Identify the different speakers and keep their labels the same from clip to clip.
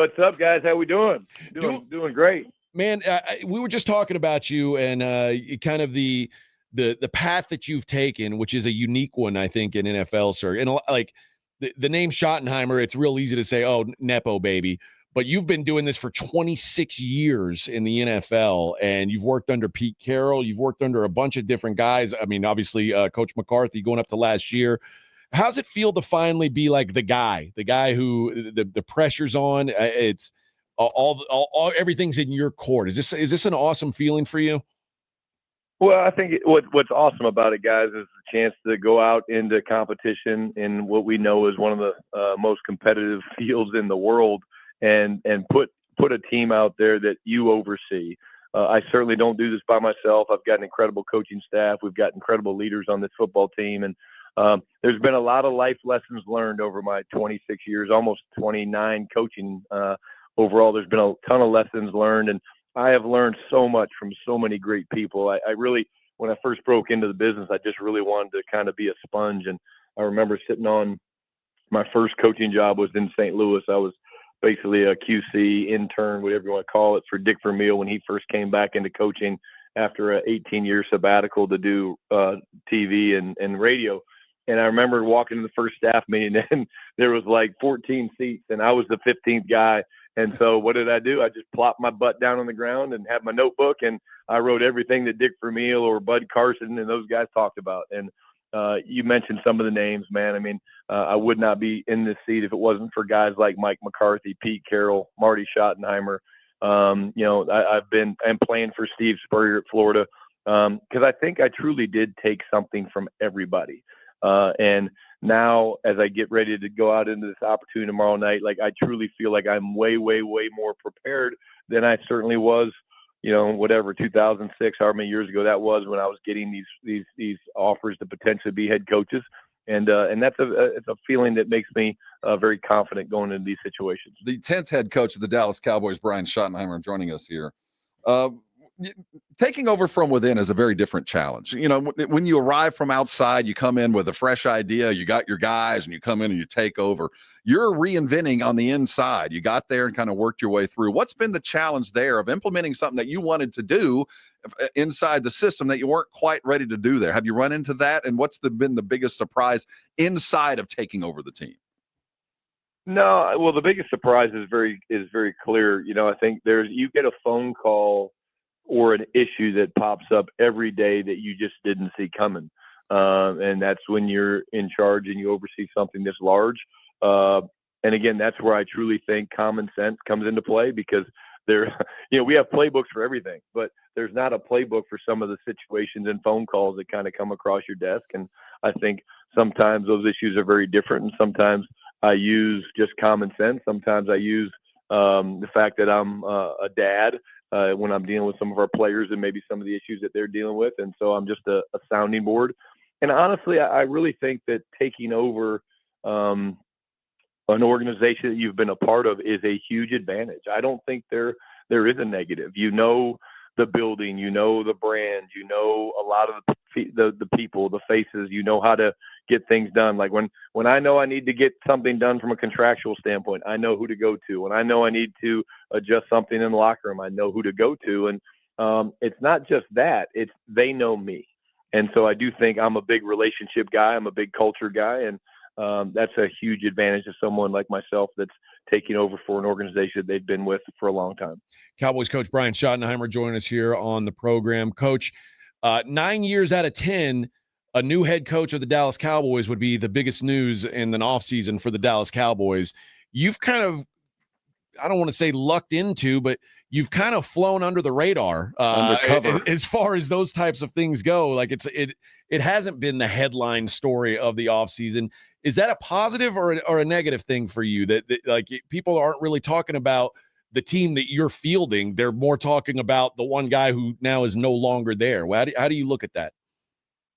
Speaker 1: What's up, guys? How we doing? Doing great.
Speaker 2: Man, we were just talking about you and kind of the path that you've taken, which is a unique one, I think, in NFL, sir. And like the name Schottenheimer, it's real easy to say, oh, Nepo baby. But you've been doing this for 26 years in the NFL, and you've worked under Pete Carroll. You've worked under a bunch of different guys. I mean, obviously, Coach McCarthy going up to last year. How's it feel to finally be like the guy who the pressure's on? It's all everything's in your court. Is this an awesome feeling for you?
Speaker 1: Well, I think what's awesome about it, guys, is the chance to go out into competition in what we know is one of the most competitive fields in the world, and put a team out there that you oversee. I certainly don't do this by myself. I've got an incredible coaching staff. We've got incredible leaders on this football team, and there's been a lot of life lessons learned over my 26 years, almost 29 coaching. Overall, there's been a ton of lessons learned, and I have learned so much from so many great people. I really, when I first broke into the business, I just really wanted to kind of be a sponge. And I remember sitting on my first coaching job was in St. Louis. I was basically a QC intern, whatever you want to call it, for Dick Vermeil when he first came back into coaching after an 18-year sabbatical to do TV and radio. And I remember walking to the first staff meeting, and there was like 14 seats, and I was the 15th guy. And so what did I do? I just plopped my butt down on the ground and had my notebook, and I wrote everything that Dick Vermeil or Bud Carson and those guys talked about. And you mentioned some of the names, man. I mean, I would not be in this seat if it wasn't for guys like Mike McCarthy, Pete Carroll, Marty Schottenheimer. I'm playing for Steve Spurrier at Florida because I think I truly did take something from everybody. And now as I get ready to go out into this opportunity tomorrow night, like I truly feel like I'm way, way, way more prepared than I certainly was, 2006, however many years ago that was, when I was getting these offers to potentially be head coaches. And that's it's a feeling that makes me very confident going into these situations.
Speaker 3: The 10th head coach of the Dallas Cowboys, Brian Schottenheimer, joining us here. Taking over from within is a very different challenge. When you arrive from outside, you come in with a fresh idea, you got your guys, and you come in and you take over. You're reinventing on the inside. You got there and kind of worked your way through. What's been the challenge there of implementing something that you wanted to do inside the system that you weren't quite ready to do there? Have you run into that? And what's been the biggest surprise inside of taking over the team?
Speaker 1: No, well, the biggest surprise is very clear. I think you get a phone call or an issue that pops up every day that you just didn't see coming. And that's when you're in charge and you oversee something this large. And again, that's where I truly think common sense comes into play, because we have playbooks for everything, but there's not a playbook for some of the situations and phone calls that kind of come across your desk. And I think sometimes those issues are very different. And sometimes I use just common sense. Sometimes I use the fact that I'm a dad when I'm dealing with some of our players and maybe some of the issues that they're dealing with. And so I'm just a sounding board. And honestly, I really think that taking over an organization that you've been a part of is a huge advantage. I don't think there is a negative. The building, the brand, a lot of the people, the faces, how to get things done. Like when I know I need to get something done from a contractual standpoint, I know who to go to. When I know I need to adjust something in the locker room, I know who to go to. And it's not just that, it's they know me. And so I do think I'm a big relationship guy. I'm a big culture guy. And that's a huge advantage to someone like myself that's taking over for an organization they've been with for a long time.
Speaker 2: Cowboys coach Brian Schottenheimer joining us here on the program. Coach, 9 years out of 10, a new head coach of the Dallas Cowboys would be the biggest news in an offseason for the Dallas Cowboys. You've kind of, I don't want to say lucked into, but you've kind of flown under the radar
Speaker 3: undercover
Speaker 2: as far as those types of things go. Like it hasn't been the headline story of the offseason. Is that a positive or a negative thing for you that like people aren't really talking about the team that you're fielding? They're more talking about the one guy who now is no longer there. How do you look at that?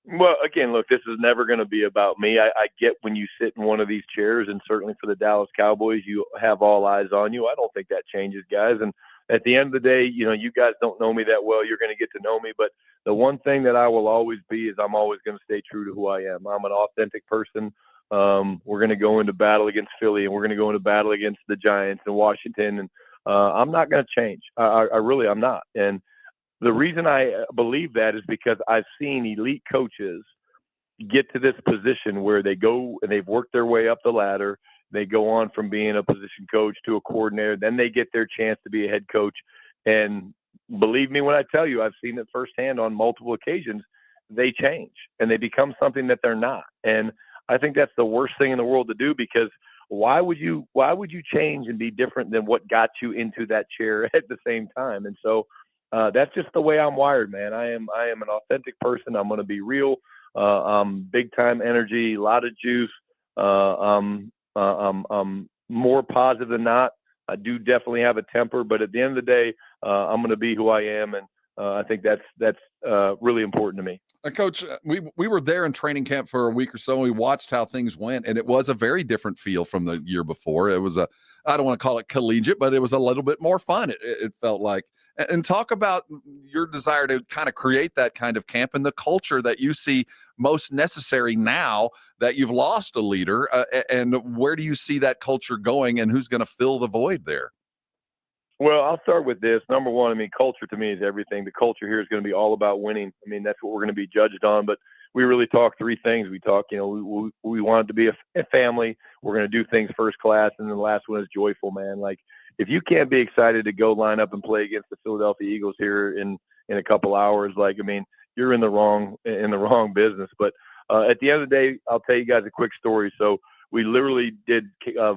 Speaker 1: Well, again, look, this is never going to be about me. I get when you sit in one of these chairs, and certainly for the Dallas Cowboys, you have all eyes on you. I don't think that changes, guys. And at the end of the day, you guys don't know me that well. You're going to get to know me. But the one thing that I will always be is I'm always going to stay true to who I am. I'm an authentic person. We're going to go into battle against Philly, and we're going to go into battle against the Giants and Washington. And I'm not going to change. I really, I'm not. And the reason I believe that is because I've seen elite coaches get to this position where they go and they've worked their way up the ladder. They go on from being a position coach to a coordinator. Then they get their chance to be a head coach. And believe me when I tell you, I've seen it firsthand on multiple occasions. They change and they become something that they're not. And I think that's the worst thing in the world to do, because why would you change and be different than what got you into that chair at the same time? And so that's just the way I'm wired, man. I am an authentic person. I'm going to be real. Big time energy, a lot of juice. I'm more positive than not. I do definitely have a temper, but at the end of the day, I'm going to be who I am, and I think that's really important to me.
Speaker 3: Coach, we were there in training camp for a week or so, and we watched how things went, and it was a very different feel from the year before. It was I don't want to call it collegiate, but it was a little bit more fun, it felt like. And talk about your desire to kind of create that kind of camp and the culture that you see most necessary now that you've lost a leader, and where do you see that culture going, and who's going to fill the void there?
Speaker 1: Well, I'll start with this. Number one, I mean, culture to me is everything. The culture here is going to be all about winning. I mean, that's what we're going to be judged on. But we really talk three things. We talk, we want it to be a family. We're going to do things first class. And then the last one is joyful, man. Like, if you can't be excited to go line up and play against the Philadelphia Eagles here in a couple hours, like, I mean, you're in the wrong business. But at the end of the day, I'll tell you guys a quick story. So we literally did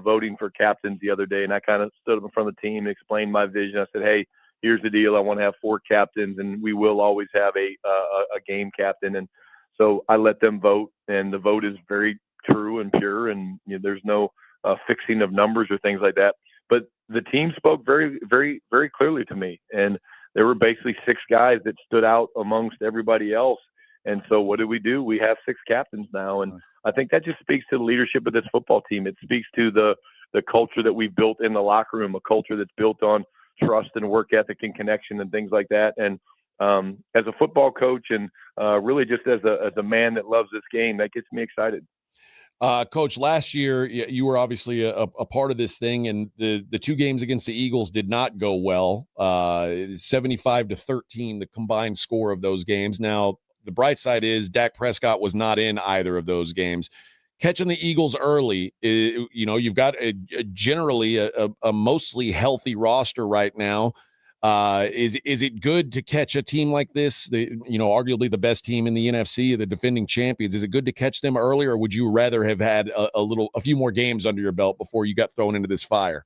Speaker 1: voting for captains the other day, and I kind of stood up in front of the team and explained my vision. I said, hey, here's the deal. I want to have 4 captains, and we will always have a game captain. And so I let them vote, and the vote is very true and pure, and there's no fixing of numbers or things like that. But the team spoke very, very, very clearly to me, and there were basically 6 guys that stood out amongst everybody else. And so what do? We have 6 captains now. And I think that just speaks to the leadership of this football team. It speaks to the culture that we've built in the locker room, a culture that's built on trust and work ethic and connection and things like that. And as a football coach and really just as a man that loves this game, that gets me excited.
Speaker 2: Coach, last year you were obviously a part of this thing, and the 2 games against the Eagles did not go well. 75-13, the combined score of those games. Now, the bright side is Dak Prescott was not in either of those games. Catching the Eagles early, you've got generally a mostly healthy roster right now. Is it good to catch a team like this, arguably the best team in the NFC, the defending champions? Is it good to catch them early, or would you rather have had a few more games under your belt before you got thrown into this fire?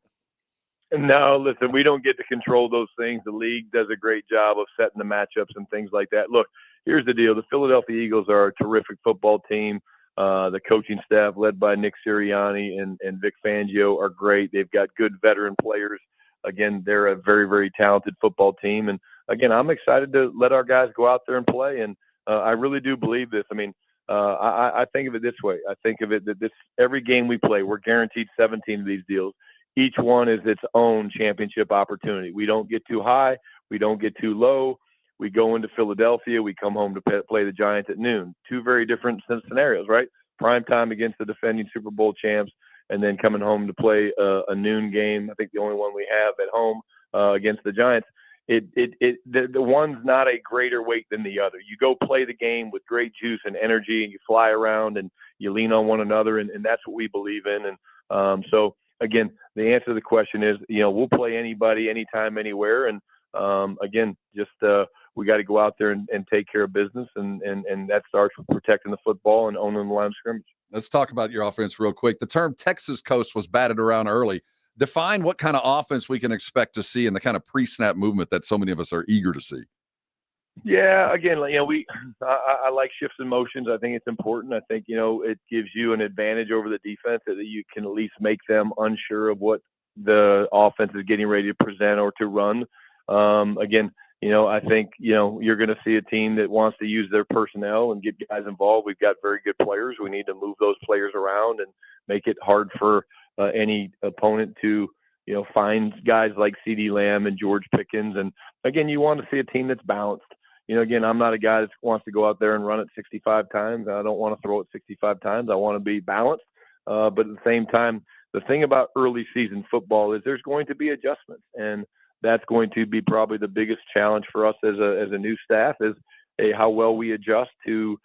Speaker 1: No, listen, we don't get to control those things. The league does a great job of setting the matchups and things like that. Look, here's the deal. The Philadelphia Eagles are a terrific football team. The coaching staff led by Nick Sirianni and Vic Fangio are great. They've got good veteran players. Again, they're a very, very talented football team. And, again, I'm excited to let our guys go out there and play. And I really do believe this. I mean, I think of it this way. I think of it that every game we play, we're guaranteed 17 of these deals. Each one is its own championship opportunity. We don't get too high. We don't get too low. We go into Philadelphia. We come home to play the Giants at noon. 2 very different scenarios, right? Prime time against the defending Super Bowl champs, and then coming home to play a noon game. I think the only one we have at home against the Giants. The one's not a greater weight than the other. You go play the game with great juice and energy, and you fly around and you lean on one another, and that's what we believe in. And so, again, the answer to the question is, we'll play anybody, anytime, anywhere. And again, just we got to go out there and take care of business, and that starts with protecting the football and owning the line of scrimmage.
Speaker 3: Let's talk about your offense real quick. The term Texas Coast was batted around early. Define what kind of offense we can expect to see and the kind of pre-snap movement that so many of us are eager to see.
Speaker 1: Yeah, again, I like shifts and motions. I think it's important. I think, it gives you an advantage over the defense that you can at least make them unsure of what the offense is getting ready to present or to run. Again, I think, you're going to see a team that wants to use their personnel and get guys involved. We've got very good players. We need to move those players around and make it hard for any opponent to, find guys like CeeDee Lamb and George Pickens. And, again, you want to see a team that's balanced. Again, I'm not a guy that wants to go out there and run it 65 times. I don't want to throw it 65 times. I want to be balanced. But at the same time, the thing about early season football is there's going to be adjustments, and that's going to be probably the biggest challenge for us as a new staff is how well we adjust to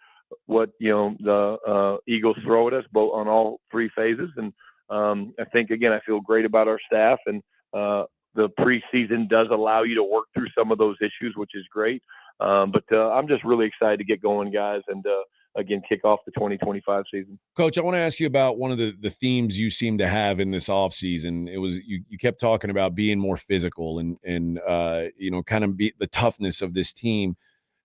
Speaker 1: what the Eagles throw at us both on all three phases. And I think again I feel great about our staff, and the preseason does allow you to work through some of those issues, which is great. But I'm just really excited to get going, guys, and again kick off the 2025 season.
Speaker 2: Coach, I want to ask you about one of the themes you seem to have in this offseason. It was you kept talking about being more physical and kind of be the toughness of this team.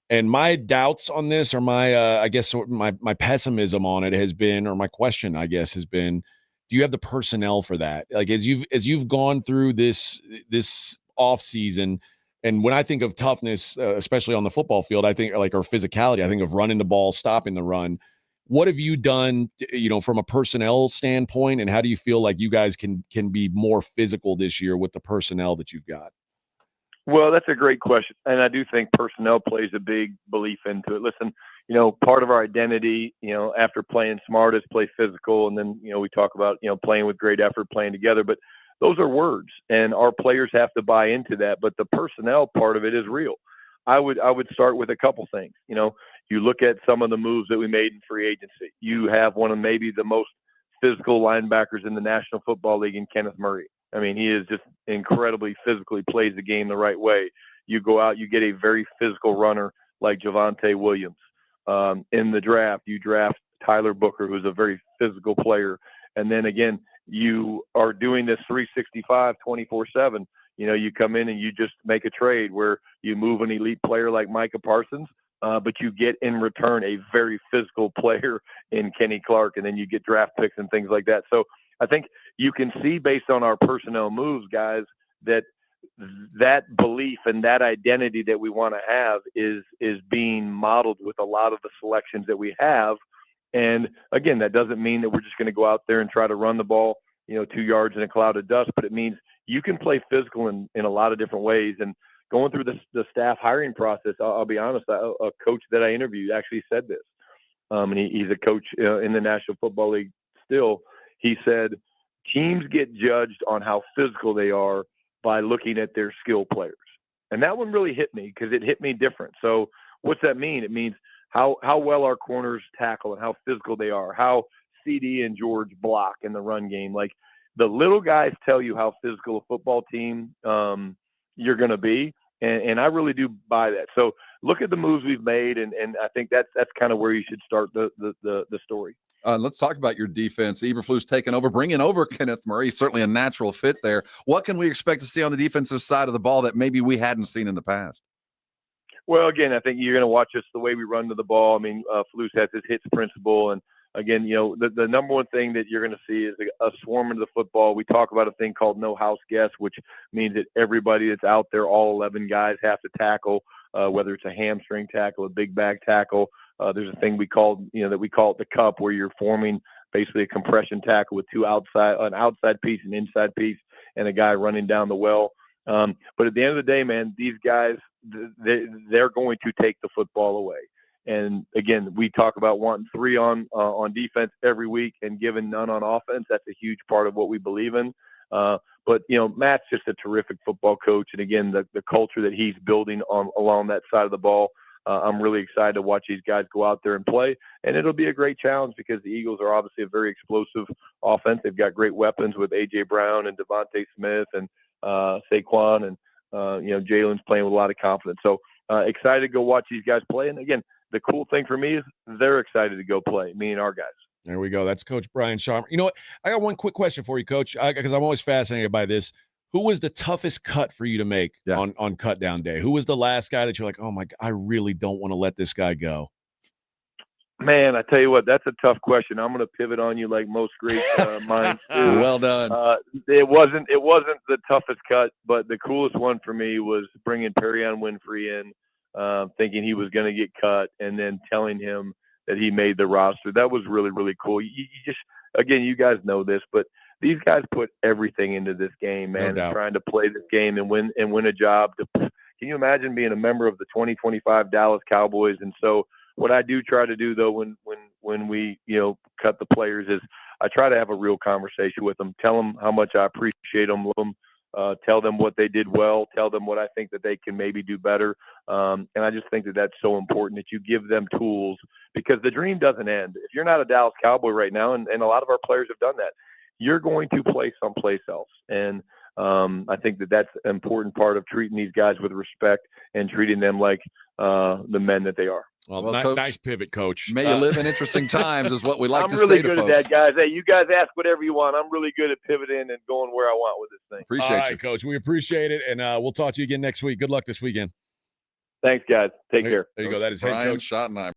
Speaker 2: And my doubts on this, or my I guess my pessimism on it has been, or my question I guess has been, do you have the personnel for that? Like as you've gone through this off season, and when I think of toughness, especially on the football field, I think or physicality. I think of running the ball, stopping the run. What have you done, from a personnel standpoint, and how do you feel like you guys can be more physical this year with the personnel that you've got?
Speaker 1: Well, that's a great question, and I do think personnel plays a big belief into it. Listen, part of our identity, after playing smart is play physical, and then we talk about playing with great effort, playing together. But those are words, and our players have to buy into that. But the personnel part of it is real. I would start with a couple things. You look at some of the moves that we made in free agency. You have one of maybe the most physical linebackers in the National Football League in Kenneth Murray. I mean, he is just incredibly physically plays the game the right way. You go out, you get a very physical runner like Javonte Williams. In the draft, you draft Tyler Booker, who's a very physical player. And then again, you are doing this 365, 24/7. You come in and you just make a trade where you move an elite player like Micah Parsons, but you get in return a very physical player in Kenny Clark, and then you get draft picks and things like that. So I think you can see based on our personnel moves, guys, that belief and that identity that we want to have is being modeled with a lot of the selections that we have. And again, that doesn't mean that we're just going to go out there and try to run the ball, 2 yards in a cloud of dust, but it means you can play physical in a lot of different ways. And going through the staff hiring process, I'll be honest, a coach that I interviewed actually said this. And he's a coach in the National Football League still. He said, teams get judged on how physical they are by looking at their skill players. And that one really hit me because it hit me different. So what's that mean? It means how well our corners tackle and how physical they are, how CD and George block in the run game. Like the little guys tell you how physical a football team you're going to be. And I really do buy that. So look at the moves we've made. And I think that's kind of where you should start the story.
Speaker 3: Let's talk about your defense. Eberflus taking over, bringing over Kenneth Murray, certainly a natural fit there. What can we expect to see on the defensive side of the ball that maybe we hadn't seen in the past?
Speaker 1: Well, again, I think you're going to watch us the way we run to the ball. I mean, Flus has his hits principle. And again, the number one thing that you're going to see is a swarm into the football. We talk about a thing called no house guest, which means that everybody that's out there, all 11 guys have to tackle, whether it's a hamstring tackle, a big back tackle. There's a thing we call it the cup, where you're forming basically a compression tackle with an outside piece, an inside piece, and a guy running down the well. But at the end of the day, man, these guys, they're going to take the football away. And again, we talk about wanting 3 on defense every week and giving none on offense. That's a huge part of what we believe in. But Matt's just a terrific football coach, and again, the culture that he's building along that side of the ball. I'm really excited to watch these guys go out there and play, and it'll be a great challenge because the Eagles are obviously a very explosive offense. They've got great weapons with A.J. Brown and Devontae Smith and Saquon, and Jalen's playing with a lot of confidence. So excited to go watch these guys play. And again, the cool thing for me is they're excited to go play, me and our guys.
Speaker 2: There we go. That's Coach Brian Schottenheimer. You know what? I got one quick question for you, Coach, because I'm always fascinated by this. Who was the toughest cut for you to make on cut down day? Who was the last guy that you're like, oh my God, I really don't want to let this guy go?
Speaker 1: Man, I tell you what, that's a tough question. I'm going to pivot on you like most great minds do.
Speaker 3: Well done.
Speaker 1: It wasn't the toughest cut, but the coolest one for me was bringing Perion Winfrey in, thinking he was going to get cut, and then telling him that he made the roster. That was really, really cool. You just, again, you guys know this, but these guys put everything into this game, man,
Speaker 2: No
Speaker 1: and trying to play this game and win a job. Can you imagine being a member of the 2025 Dallas Cowboys? And so what I do try to do, though, when we cut the players, is I try to have a real conversation with them, tell them how much I appreciate them, tell them what they did well, tell them what I think that they can maybe do better. And I just think that that's so important that you give them tools, because the dream doesn't end. If you're not a Dallas Cowboy right now, and a lot of our players have done that, you're going to play someplace else. And I think that that's an important part of treating these guys with respect and treating them like the men that they are.
Speaker 2: Well,
Speaker 3: Coach,
Speaker 2: nice pivot, Coach.
Speaker 3: May you live in interesting times is what we like to
Speaker 1: really
Speaker 3: say to
Speaker 1: folks. I'm
Speaker 3: folks.
Speaker 1: really good at that, guys. Hey, you guys ask whatever you want. I'm really good at pivoting and going where I want with this thing.
Speaker 3: Appreciate
Speaker 2: All right,
Speaker 3: you.
Speaker 2: Coach. We appreciate it, and we'll talk to you again next week. Good luck this weekend.
Speaker 1: Thanks, guys. Take care.
Speaker 2: There you go. That is head
Speaker 3: Brian
Speaker 2: coach
Speaker 3: Schottenheimer.